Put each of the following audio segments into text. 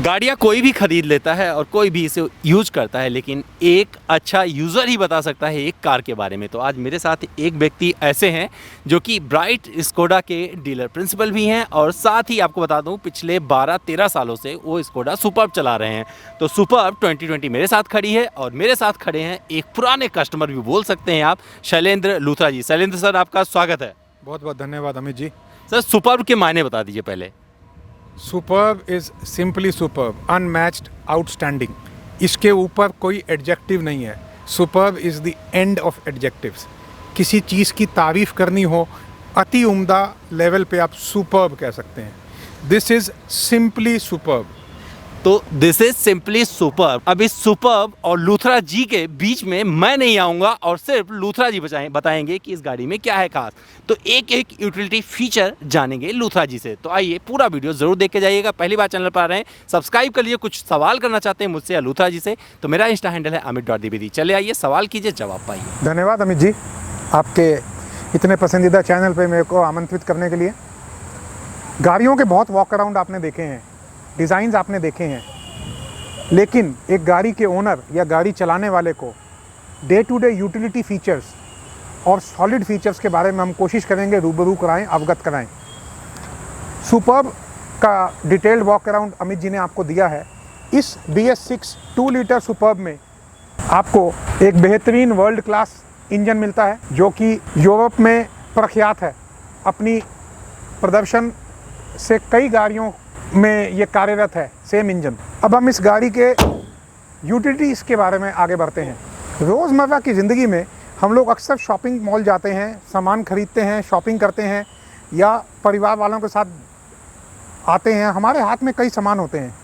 गाड़ियाँ कोई भी खरीद लेता है और कोई भी इसे यूज करता है, लेकिन एक अच्छा यूज़र ही बता सकता है एक कार के बारे में। तो आज मेरे साथ एक व्यक्ति ऐसे हैं जो कि ब्राइट स्कोडा के डीलर प्रिंसिपल भी हैं, और साथ ही आपको बता दूं पिछले 12-13 सालों से वो स्कोडा सुपर्ब चला रहे हैं। तो सुपर्ब 2020 मेरे साथ खड़ी है, और मेरे साथ खड़े हैं एक पुराने कस्टमर भी बोल सकते हैं आप, शैलेंद्र लूथरा जी। शैलेंद्र सर, आपका स्वागत है। बहुत बहुत धन्यवाद अमित जी। सर, सुपर्ब के मायने बता दीजिए पहले। Superb is simply superb, unmatched, outstanding. इसके ऊपर कोई एडजेक्टिव नहीं है। Superb is the end of adjectives. किसी चीज़ की तारीफ़ करनी हो, अति उम्दा लेवल पे आप सुपर्ब कह सकते हैं। This is simply superb. तो दिस इज सिंपली सुपर्ब। अब इस सुपर्ब और लूथरा जी के बीच में मैं नहीं आऊँगा, और सिर्फ लूथरा जी बताएंगे कि इस गाड़ी में क्या है खास। तो एक एक यूटिलिटी फीचर जानेंगे लूथरा जी से। तो आइए पूरा वीडियो जरूर देख के जाइएगा। पहली बार चैनल पर आ रहे हैं, सब्सक्राइब कर लीजिए। कुछ सवाल करना चाहते हैं मुझसे या लूथरा जी से, तो मेरा इंस्टा हैंडल है amit.dbd। चले आइए, सवाल कीजिए, जवाब पाइए। धन्यवाद अमित जी, आपके इतने पसंदीदा चैनल पे मेरे को आमंत्रित करने के लिए। गाड़ियों के बहुत वॉक अराउंड आपने देखे हैं, डिज़ाइंस आपने देखे हैं, लेकिन एक गाड़ी के ओनर या गाड़ी चलाने वाले को day to day utility features और सॉलिड फीचर्स के बारे में हम कोशिश करेंगे रूबरू कराएं, अवगत कराएं। सुपर्ब का detailed walk around Amit ji ने आपको दिया है। इस BS6 2 लीटर सुपर्ब में आपको एक बेहतरीन वर्ल्ड क्लास इंजन मिलता है, जो कि यूरोप में प्रख्यात है। अपनी प्रदर्शन से कई गाड़ियों में ये कार्यरत है सेम इंजन। अब हम इस गाड़ी के यूटिलिटीज़ के बारे में आगे बढ़ते हैं। रोज़मर्रा की ज़िंदगी में हम लोग अक्सर शॉपिंग मॉल जाते हैं, सामान खरीदते हैं, शॉपिंग करते हैं, या परिवार वालों के साथ आते हैं। हमारे हाथ में कई सामान होते हैं,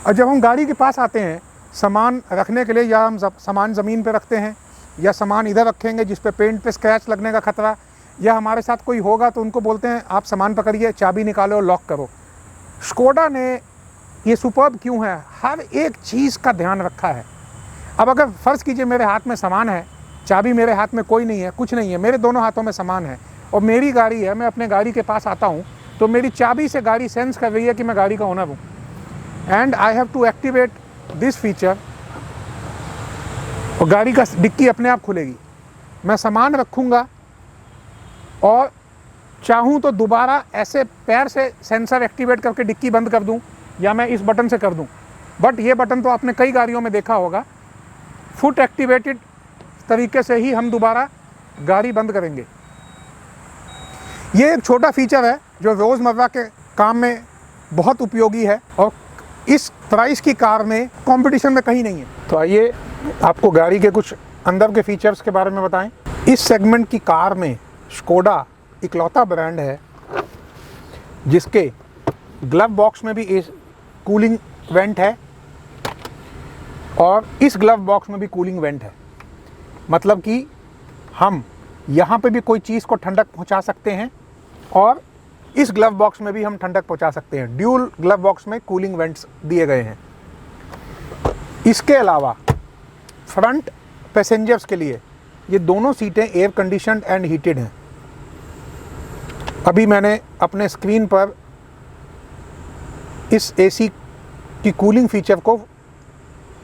और जब हम गाड़ी के पास आते हैं सामान रखने के लिए, या हम सामान ज़मीन पे रखते हैं, या सामान इधर रखेंगे जिस पे पेंट पे स्क्रैच लगने का खतरा, या हमारे साथ कोई होगा तो उनको बोलते हैं आप सामान पकड़िए, चाबी निकालो, लॉक करो। स्कोडा ने ये सुपर्ब क्यों है, हर एक चीज़ का ध्यान रखा है। अब अगर फ़र्ज़ कीजिए मेरे हाथ में सामान है, चाबी मेरे हाथ में कोई नहीं है, कुछ नहीं है, मेरे दोनों हाथों में सामान है, और मेरी गाड़ी है, मैं अपने गाड़ी के पास आता हूँ, तो मेरी चाबी से गाड़ी सेंस कर रही है कि मैं गाड़ी का ओनर हूँ, and I have to activate this feature, और गाड़ी का डिक्की अपने आप खुलेगी। मैं सामान रखूँगा और चाहूँ तो दोबारा ऐसे पैर से सेंसर एक्टिवेट करके डिक्की बंद कर दूँ, या मैं इस बटन से कर दूँ। बट ये बटन तो आपने कई गाड़ियों में देखा होगा, फुट एक्टिवेटेड तरीके से ही हम दोबारा गाड़ी बंद करेंगे। ये एक छोटा फीचर है जो रोज़मर्रा के काम में बहुत उपयोगी है, और इस प्राइस की कार में कंपटीशन में कहीं नहीं है। तो आइए आपको गाड़ी के कुछ अंदर के फीचर्स के बारे में बताएं। इस सेगमेंट की कार में स्कोडा इकलौता ब्रांड है जिसके ग्लव बॉक्स में भी कूलिंग वेंट है, और इस ग्लव बॉक्स में भी कूलिंग वेंट है। मतलब कि हम यहाँ पे भी कोई चीज़ को ठंडक पहुँचा सकते हैं, और इस ग्लव बॉक्स में भी हम ठंडक पहुँचा सकते हैं। ड्यूल ग्लव बॉक्स में कूलिंग वेंट्स दिए गए हैं। इसके अलावा फ्रंट पैसेंजर्स के लिए ये दोनों सीटें एयर कंडीशनड एंड हीटेड हैं। अभी मैंने अपने स्क्रीन पर इस AC की कूलिंग फीचर को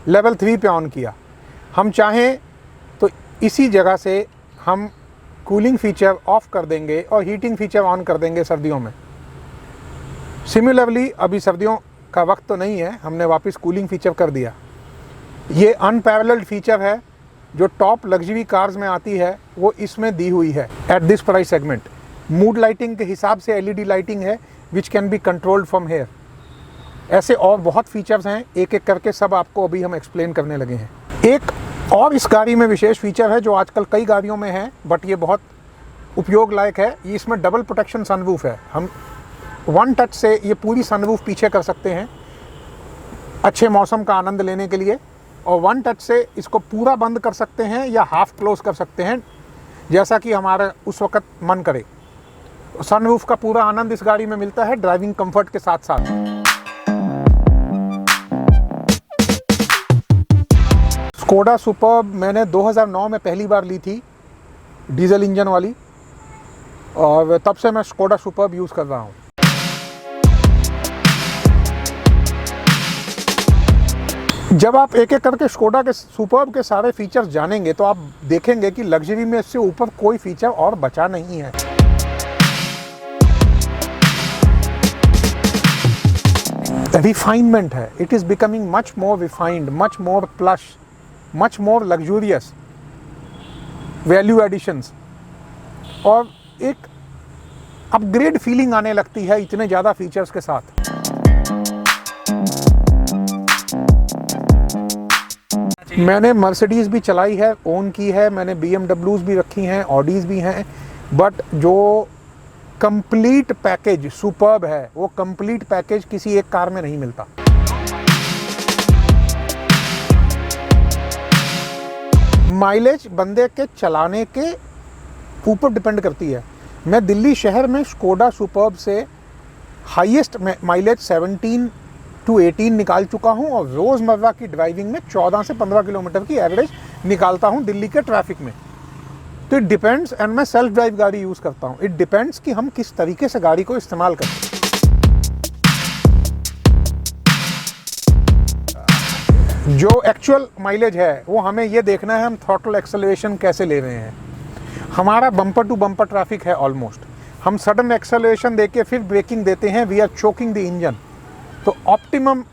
लेवल 3 पे ऑन किया। हम चाहें तो इसी जगह से हम कूलिंग फीचर ऑफ कर देंगे और हीटिंग फीचर ऑन कर देंगे सर्दियों में। सिमिलरली अभी सर्दियों का वक्त तो नहीं है, हमने वापस कूलिंग फीचर कर दिया। ये अनपैरेलल्ड फीचर है जो टॉप लग्जरी कार्स में आती है, वो इसमें दी हुई है at this price segment. Mood lighting के हिसाब से LED लाइटिंग है which can be controlled from here. ऐसे और बहुत फीचर्स हैं, एक एक करके सब आपको अभी हम एक्सप्लेन करने लगे हैं। एक और इस गाड़ी में विशेष फीचर है जो आजकल कई गाड़ियों में है, बट ये बहुत उपयोग लायक है। इसमें डबल प्रोटेक्शन सनरूफ है। हम वन टच से ये पूरी सनरूफ पीछे कर सकते हैं अच्छे मौसम का आनंद लेने के लिए, और वन टच से इसको पूरा बंद कर सकते हैं या हाफ क्लोज कर सकते हैं, जैसा कि हमारा उस वक़्त मन करे। सनरूफ का पूरा आनंद इस गाड़ी में मिलता है ड्राइविंग कंफर्ट के साथ साथ। स्कोडा सुपर्ब मैंने 2009 में पहली बार ली थी, डीजल इंजन वाली, और तब से मैं स्कोडा सुपर्ब यूज़ कर रहा हूँ। जब आप एक एक करके स्कोडा के सुपर्ब के सारे फीचर्स जानेंगे तो आप देखेंगे कि लग्जरी में इससे ऊपर कोई फीचर और बचा नहीं है। रिफाइनमेंट है, it is becoming much more refined, much more plush, much more luxurious, value additions, और एक अपग्रेड फीलिंग आने लगती है इतने ज़्यादा फीचर्स के साथ। मैंने मर्सिडीज़ भी चलाई है, ओन की है, मैंने BMWs भी रखी हैं, ऑडीज़ भी हैं, बट जो कंप्लीट पैकेज सुपर्ब है वो कंप्लीट पैकेज किसी एक कार में नहीं मिलता। माइलेज बंदे के चलाने के ऊपर डिपेंड करती है। मैं दिल्ली शहर में स्कोडा सुपर्ब से हाईएस्ट माइलेज 17 to 18 निकाल चुका हूं और रोज़मर्रा की ड्राइविंग में 14 से 15 किलोमीटर की एवरेज निकालता हूं दिल्ली के ट्रैफिक में। तो इट डिपेंड्स, एंड मैं सेल्फ ड्राइव गाड़ी यूज़ करता हूं। इट डिपेंड्स कि हम किस तरीके से गाड़ी को इस्तेमाल करते हैं। जो एक्चुअल माइलेज है वो हमें ये देखना है हम थ्रॉटल एक्सेलरेशन कैसे ले रहे हैं। हमारा बम्पर टू बम्पर ट्रैफिक है ऑलमोस्ट, हम सडन एक्सेलरेशन देके फिर ब्रेकिंग देते हैं, we are choking the engine. तो ऑप्टिमम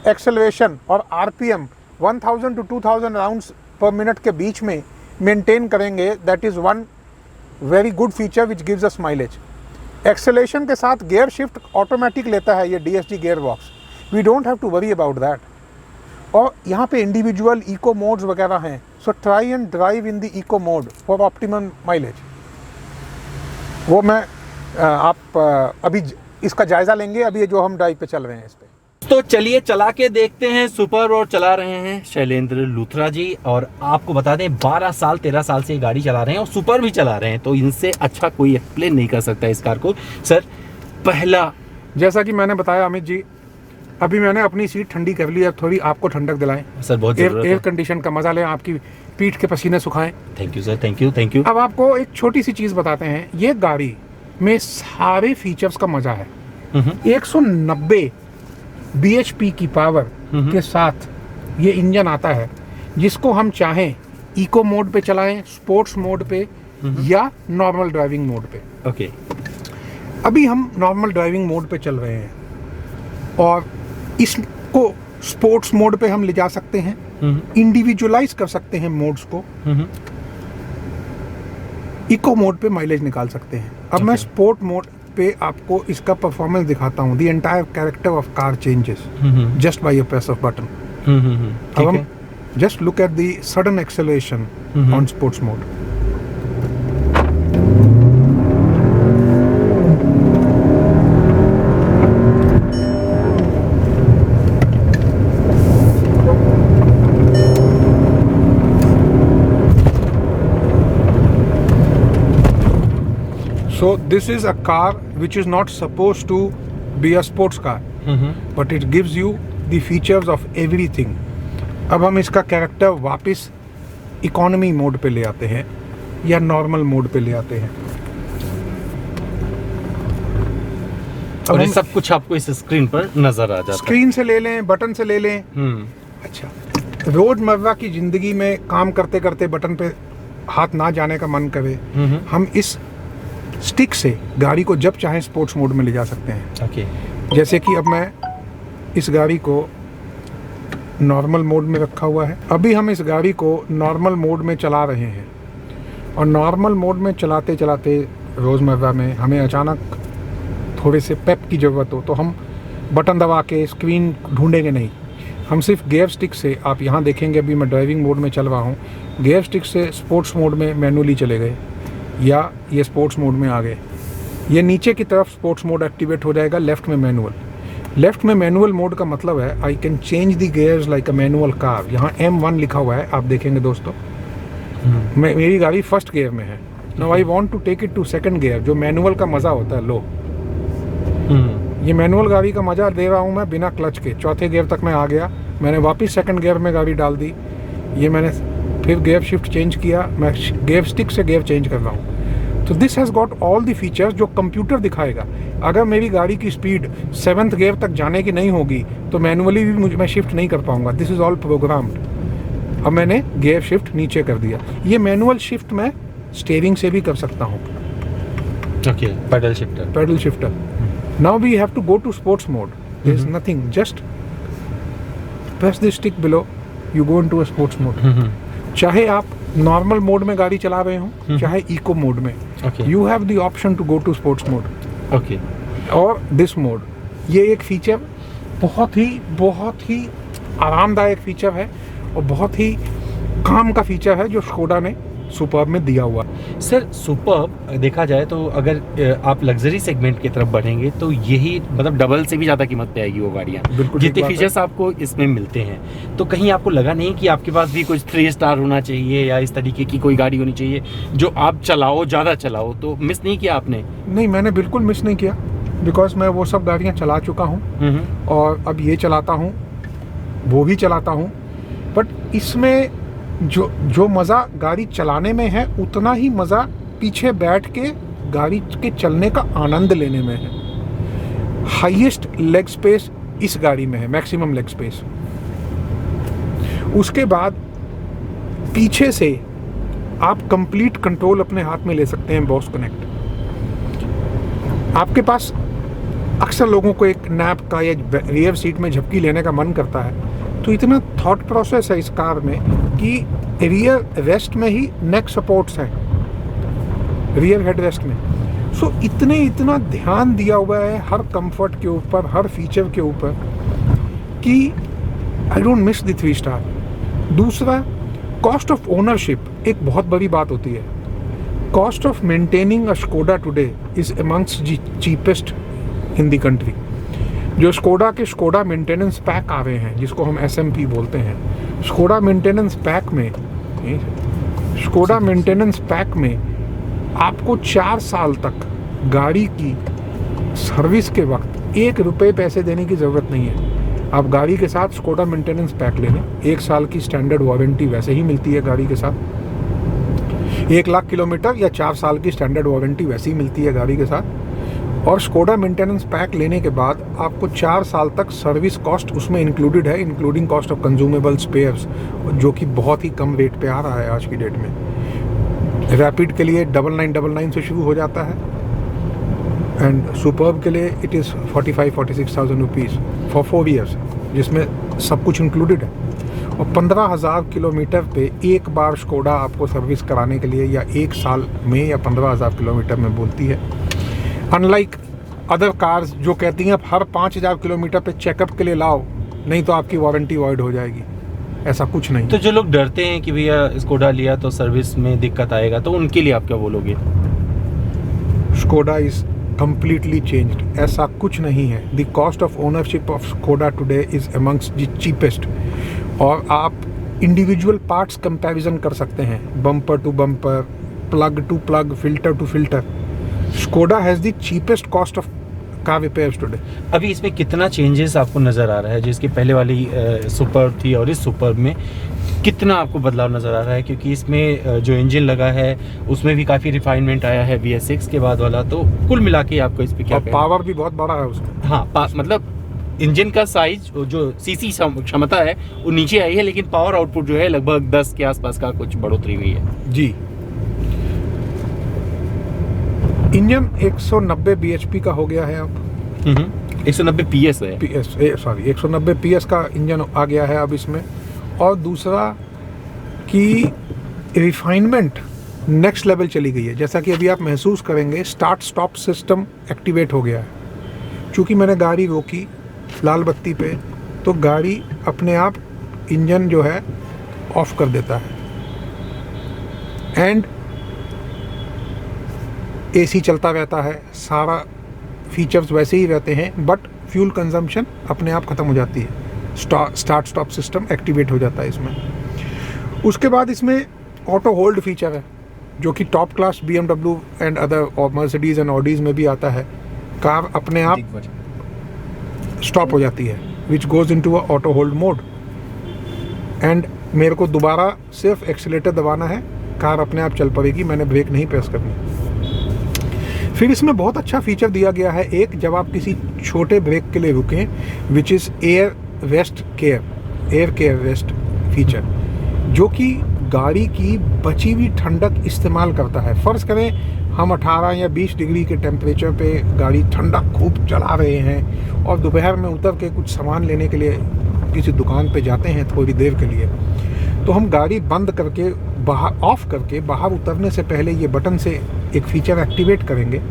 एक्सेलरेशन और RPM 1000 to 2000 राउंड्स पर मिनट के बीच में मेंटेन करेंगे, that is one very good feature which gives us mileage. Acceleration के साथ गियर शिफ्ट ऑटोमेटिक लेता है ये DSG gear box, we don't have to worry about that. और यहाँ पे इंडिविजुअल इको मोड्स वगैरह हैं, so try and drive in the eco mode for optimum mileage. वो मैं आप अभी इसका जायज़ा लेंगे, अभी जो हम ड्राइव पे चल रहे हैं इस पे। तो चलिए चला के देखते हैं। सुपर और चला रहे हैं शैलेंद्र लूथरा जी, और आपको बता दें 12 साल 13 साल से ये गाड़ी चला रहे हैं और सुपर भी चला रहे हैं, तो इनसे अच्छा कोई एक्सप्लेन नहीं कर सकता इस कार को। सर पहला, जैसा कि मैंने बताया अमित जी, अभी मैंने अपनी सीट ठंडी कर ली है, थोड़ी आपको ठंडक दिलाएं सर, बहुत एयर कंडीशन का मजा लें, आपकी पीठ के पसीने सुखाएं। Thank you sir, thank you thank you. अब आपको एक छोटी सी चीज़ बताते हैं, ये गाड़ी में सारे फीचर्स का मजा है। 190 bhp की पावर के साथ ये इंजन आता है, जिसको हम चाहें इको मोड पे चलाएं, स्पोर्ट्स मोड पे या नॉर्मल ड्राइविंग मोड पे। ओके, अभी हम नॉर्मल ड्राइविंग मोड पे चल रहे हैं और इसको स्पोर्ट्स मोड पे हम ले जा सकते हैं, इंडिविजुअलाइज कर सकते हैं मोड्स को, इको मोड पे माइलेज निकाल सकते हैं। अब मैं स्पोर्ट मोड पे आपको इसका परफॉर्मेंस दिखाता हूँ। The entire character of car changes just by a press off button. अब हम just look at the sudden acceleration on sports mode. So this is a car which is not supposed to be a sports car, but it gives you the features of everything. अब हम इसका character वापस economy mode पे ले आते हैं या normal mode पे ले आते हैं। और ये सब कुछ आपको इस स्क्रीन पर नजर आ जाता है। स्क्रीन से ले लें, बटन से ले लें। अच्छा, रोजमर्रा की जिंदगी में काम करते करते बटन पे हाथ ना जाने का मन करे, हम इस स्टिक से गाड़ी को जब चाहें स्पोर्ट्स मोड में ले जा सकते हैं। ओके, जैसे कि अब मैं इस गाड़ी को नॉर्मल मोड में रखा हुआ है, अभी हम इस गाड़ी को नॉर्मल मोड में चला रहे हैं और नॉर्मल मोड में चलाते चलाते रोज़मर्रा में हमें अचानक थोड़े से पेप की ज़रूरत हो तो हम बटन दबा के स्क्रीन ढूंढेंगे नहीं, हम सिर्फ गियर स्टिक से, आप यहाँ देखेंगे अभी मैं ड्राइविंग मोड में चल रहा हूँ, गियर स्टिक से स्पोर्ट्स मोड में मैनुअली चले गए या ये स्पोर्ट्स मोड में आ गए। ये नीचे की तरफ स्पोर्ट्स मोड एक्टिवेट हो जाएगा, लेफ्ट में मैनुअल। लेफ्ट में मैनुअल मोड का मतलब है I can change the gears like a manual car. यहाँ M1 लिखा हुआ है, आप देखेंगे दोस्तों, मेरी गाड़ी फर्स्ट गियर में है। Now I want to take it to second gear, जो मैनुअल का मज़ा होता है, लो ये मैनुअल गाड़ी का मज़ा दे रहा हूँ मैं बिना क्लच के। चौथे गियर तक मैं आ गया, मैंने वापस सेकंड गियर में गाड़ी डाल दी, ये मैंने फिर गियर शिफ्ट चेंज किया, मैं गियर स्टिक से गियर चेंज कर रहा हूँ। तो this has got all the features जो कंप्यूटर दिखाएगा। अगर मेरी गाड़ी की स्पीड 7th गियर तक जाने की नहीं होगी तो मैनुअली भी मैं शिफ्ट नहीं कर पाऊंगा। This is all programmed. अब मैंने गियर शिफ्ट नीचे कर दिया। ये मैनुअल शिफ्ट मैं स्टीयरिंग से भी कर सकता हूँ। Okay, paddle shifter. Paddle shifter. Now we have to go to sports mode. There is nothing, just press the stick below, you go into a sports mode. चाहे आप नॉर्मल मोड में गाड़ी चला रहे हो, चाहे इको मोड में, you have the option to go to sports mode. Okay, और दिस मोड, ये एक फीचर बहुत ही आरामदायक फीचर है और बहुत ही काम का फीचर है जो स्कोडा ने सुपर्ब में दिया हुआ। सर सुपर्ब देखा जाए तो अगर आप लग्जरी सेगमेंट की तरफ बढ़ेंगे तो यही मतलब डबल से भी ज़्यादा कीमत पे आएगी वो गाड़ियाँ, जितने फीचर्स आपको इसमें मिलते हैं। तो कहीं आपको लगा नहीं कि आपके पास भी कुछ 3 स्टार होना चाहिए या इस तरीके की कोई गाड़ी होनी चाहिए जो आप चलाओ, ज़्यादा चलाओ? तो मिस नहीं किया आपने? नहीं, मैंने बिल्कुल मिस नहीं किया, बिकॉज मैं वो सब गाड़ियाँ चला चुका हूँ और अब ये चलाता हूँ, वो भी चलाता हूँ। बट इसमें जो मज़ा गाड़ी चलाने में है उतना ही मज़ा पीछे बैठ के गाड़ी के चलने का आनंद लेने में है। हाईएस्ट लेग स्पेस इस गाड़ी में है, मैक्सिमम लेग स्पेस। उसके बाद पीछे से आप कंप्लीट कंट्रोल अपने हाथ में ले सकते हैं बॉस कनेक्ट। आपके पास अक्सर लोगों को एक नैप का या रियर सीट में झपकी लेने का मन करता है, तो इतना थॉट प्रोसेस है इस कार में कि रियर रेस्ट में ही नेक सपोर्ट्स हैं, रियर हेड रेस्ट में। सो इतना ध्यान दिया हुआ है हर कंफर्ट के ऊपर, हर फीचर के ऊपर कि I don't miss the 3 star. दूसरा, कॉस्ट ऑफ ओनरशिप एक बहुत बड़ी बात होती है। Cost of maintaining a Skoda today is amongst the cheapest in the country. जो स्कोडा मेंटेनेंस पैक आ रहे हैं, जिसको हम SMP बोलते हैं, स्कोडा मेंटेनेंस पैक में आपको 4 साल तक गाड़ी की सर्विस के वक्त 1 रुपये पैसे देने की ज़रूरत नहीं है। आप गाड़ी के साथ स्कोडा मेंटेनेंस पैक ले लें, 1 साल की स्टैंडर्ड वारंटी वैसे ही मिलती है गाड़ी के साथ। 1 लाख किलोमीटर या 4 साल की स्टैंडर्ड वारंटी वैसे ही मिलती है गाड़ी के साथ। और स्कोडा मेंटेनेंस पैक लेने के बाद आपको 4 साल तक सर्विस कॉस्ट उसमें इंक्लूडेड है, including cost of consumable spares, जो कि बहुत ही कम रेट पे आ रहा है आज की डेट में। रैपिड के लिए 9999 से शुरू हो जाता है एंड सुपर्ब के लिए it is 45,000-46,000 rupees for 4 years, जिसमें सब कुछ इंक्लूडेड है। और 15,000 किलोमीटर पे एक बार स्कोडा आपको सर्विस कराने के लिए या 1 साल में या 15,000 किलोमीटर में बोलती है। अनलाइक अदर कार्स जो कहती हैं आप हर 5,000 किलोमीटर पे चेकअप के लिए लाओ, नहीं तो आपकी वारंटी वॉइड हो जाएगी, ऐसा कुछ नहीं। तो जो लोग डरते हैं कि भैया स्कोडा लिया तो सर्विस में दिक्कत आएगा, तो उनके लिए आप क्या बोलोगे? स्कोडा इज कम्प्लीटली चेंज्ड, ऐसा कुछ नहीं है। The cost of ownership of Skoda today is amongst the cheapest. और आप इंडिविजुअल पार्ट्स कंपैरिजन कर सकते हैं, bumper to bumper, plug to plug, filter to filter. Skoda has the cheapest cost of car repairs today. अभी इसमें कितना changes आपको नज़र आ रहा है, जिसकी पहले वाली सुपर्ब थी और इस सुपर्ब में कितना आपको बदलाव नज़र आ रहा है? क्योंकि इसमें जो इंजन लगा है उसमें भी काफ़ी रिफाइनमेंट आया है VS6 के बाद वाला, तो कुल मिला के आपको इस पर क्या? पावर भी बहुत बड़ा है उसका। हाँ, मतलब इंजन का साइज जो सीसी क्षमता है वो नीचे आई है, लेकिन पावर आउटपुट जो है लगभग 10 के आसपास का कुछ बढ़ोतरी हुई है जी। इंजन 190 bhp का हो गया है अब। 190 PS है। सॉरी 190 PS का इंजन आ गया है अब इसमें। और दूसरा कि रिफाइनमेंट नेक्स्ट लेवल चली गई है, जैसा कि अभी आप महसूस करेंगे स्टार्ट स्टॉप सिस्टम एक्टिवेट हो गया है। चूँकि मैंने गाड़ी रोकी लाल बत्ती पे, तो गाड़ी अपने आप इंजन जो है ऑफ कर देता है एंड AC चलता रहता है, सारा फीचर्स वैसे ही रहते हैं, बट फ्यूल कंजम्पशन अपने आप ख़त्म हो जाती है। स्टार्ट स्टॉप सिस्टम एक्टिवेट हो जाता है इसमें। उसके बाद इसमें ऑटो होल्ड फीचर है, जो कि top class BMW and other और मर्सिडीज़ एंड ऑडीज़ में भी आता है। कार अपने आप स्टॉप हो जाती है, विच goes into a auto hold mode and मेरे को दोबारा सिर्फ एक्सीलेटर दबाना है, कार अपने आप चल पड़ेगी, मैंने ब्रेक नहीं प्रेस करनी। फिर इसमें बहुत अच्छा फीचर दिया गया है एक, जब आप किसी छोटे ब्रेक के लिए रुकें, which is air care rest feature, जो कि गाड़ी की बची हुई ठंडक इस्तेमाल करता है। फ़र्ज़ करें हम 18 या 20 डिग्री के टेम्परेचर पे गाड़ी ठंडक खूब चला रहे हैं और दोपहर में उतर के कुछ सामान लेने के लिए किसी दुकान पे जाते हैं थोड़ी देर के लिए, तो हम गाड़ी बंद करके ऑफ़ करके बाहर उतरने से पहले ये बटन से एक फ़ीचर एक्टिवेट करेंगे।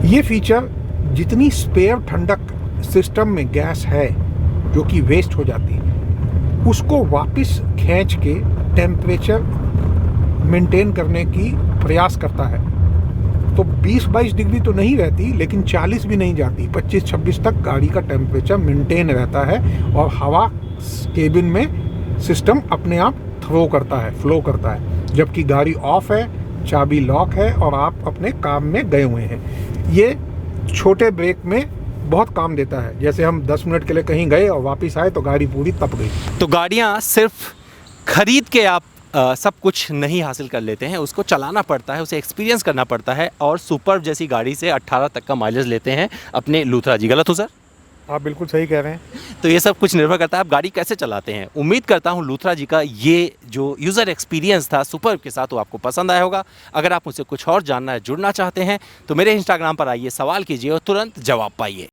ये फ़ीचर जितनी स्पेयर ठंडक सिस्टम में गैस है जो कि वेस्ट हो जाती है, उसको वापस खींच के टेम्परेचर मेंटेन करने की प्रयास करता है। तो 20-22 डिग्री तो नहीं रहती, लेकिन 40 भी नहीं जाती, 25-26 तक गाड़ी का टेम्परेचर मेंटेन रहता है और हवा केबिन में सिस्टम अपने आप फ्लो करता है, जबकि गाड़ी ऑफ है, चाबी लॉक है और आप अपने काम में गए हुए हैं। ये छोटे ब्रेक में बहुत काम देता है। जैसे हम 10 मिनट के लिए कहीं गए और वापस आए तो गाड़ी पूरी तप गई। तो गाड़ियाँ सिर्फ खरीद के आप सब कुछ नहीं हासिल कर लेते हैं, उसको चलाना पड़ता है, उसे एक्सपीरियंस करना पड़ता है। और सुपर्ब जैसी गाड़ी से 18 तक का माइलेज लेते हैं अपने लूथरा जी। गलत हो सर? आप बिल्कुल सही कह रहे हैं। तो ये सब कुछ निर्भर करता है आप गाड़ी कैसे चलाते हैं। उम्मीद करता हूँ लूथरा जी का ये जो यूज़र एक्सपीरियंस था सुपर्ब के साथ, वो आपको पसंद आया होगा। अगर आप मुझसे कुछ और जानना है, जुड़ना चाहते हैं, तो मेरे इंस्टाग्राम पर आइए, सवाल कीजिए और तुरंत जवाब पाइए।